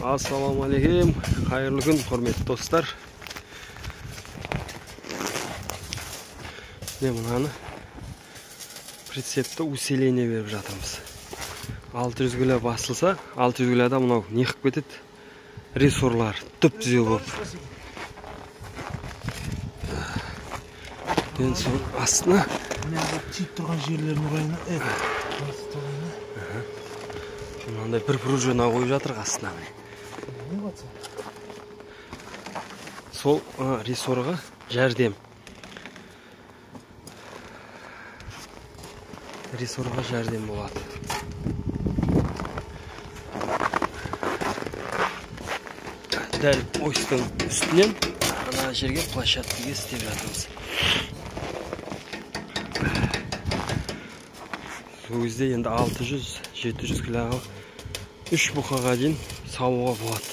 Ассалаумағалейкум, қайырлы күн, құрметті достар. Мынаны прицепті усиление беріп жатырмыз. 600 кг басылса, 600 кг мынау не қып кетеді? Рессорлар түп түзеу болып. Ден соң астына тиіп тұрған жерлерін ұрайына мынандай бір пружина қойып жатыр астына. Сол рессорға жәрдем. Рессорға жәрдем болады. Дәл ойыстың үстінен ана жерге площадкаға істеп жатырмыз. Сол кезде енді 600-700 кг 3 бұқаға дейін салуға болады.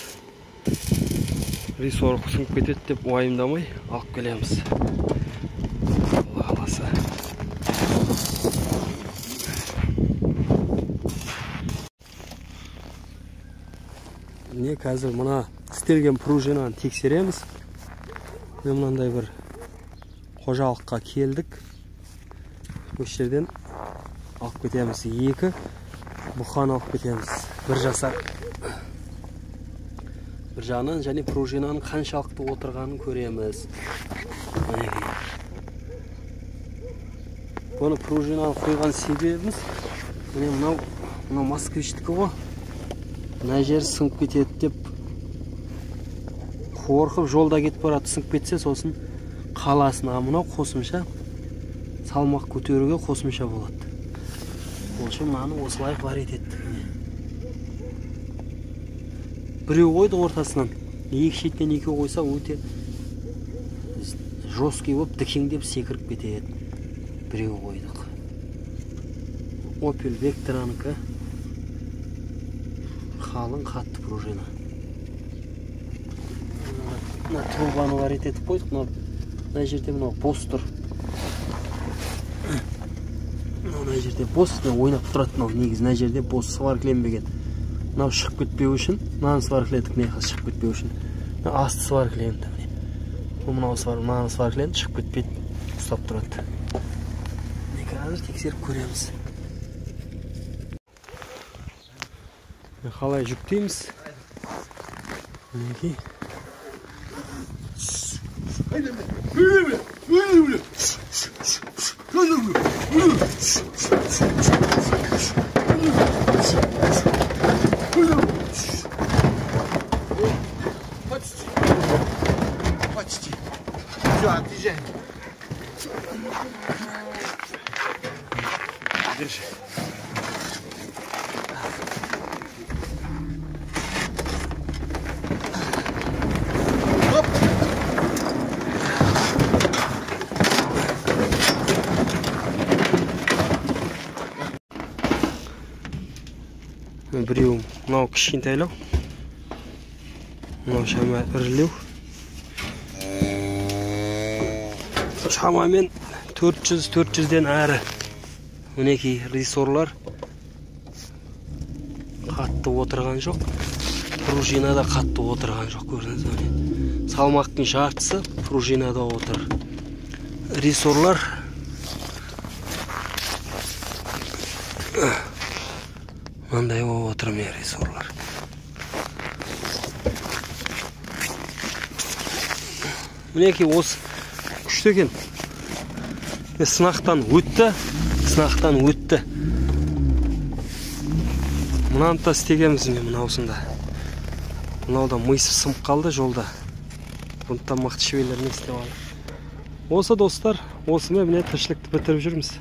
Рессор сынып кетеді деп уайымдамай алып келеміз. Алла қаласа. Не қазір мына істелген пружинаны тексереміз. Мынандай бір қожалыққа келдік. Осы жерден алып кетеміз. 2 бұқан алып кетеміз. Бір жасақ. Бір жағынан және пружинаның қаншалықты отырғанын көреміз. Бұны пружинаны қойған себебіміз мынау москвичтікі ғой. Мына жер сынып кетеді деп қорқып жолда кетіп барады, сынып кетсе сосын қаласын. Мынау қосымша салмақ көтеруге қосымша болады. Ол үшін мынаны осылай бар етеді. Біреу қойды ортасынан. 2 шеттен 2 қойса өте жесткий болып дікеңдеп секіріп кетеді. Біреу қойдық. Opel Vectra'нікі қалың қатты пружина. Мына трубаны бар ететіп қойдық. Мына жерде мынау бос тұр. Мына жерде бос ойнап тұрады. Негізі мына жерде бос сваркіленбеген. Мынау шығып кетпеу үшін, мынаны сваркіледік, мынау шығып кетпеу үшін. Асты сваркіленді. Мынаны сваркіленді, шығып кетпейді, ұстап тұрады. Қазір тексеріп көреміз. Қалай жүктейміз? Мінекей. Почти. Все, отъезжай. Держи. Оп. Біреу мынау кішкентайлау. Мынау шама ірілеу. Шамамен 400-400-ден әрі. Мінекей рессорлар қатты отырған жоқ. Пружинада қатты отырған жоқ. Көрдіңіз бе? Салмақтың жартысы пружинада отыр. Рессорлар мынандай болып отыр ме рессорлар. Мінекей осы күшті екен. Сынақтан өтті. Мынаны да істегенбіз мынаусында. Мынауда мыйсы сынып қалды жолда. Бұнда мықты шеберлермен істеп алды. Осы достар, осымен міне тіршілікті бітіріп жүрміз.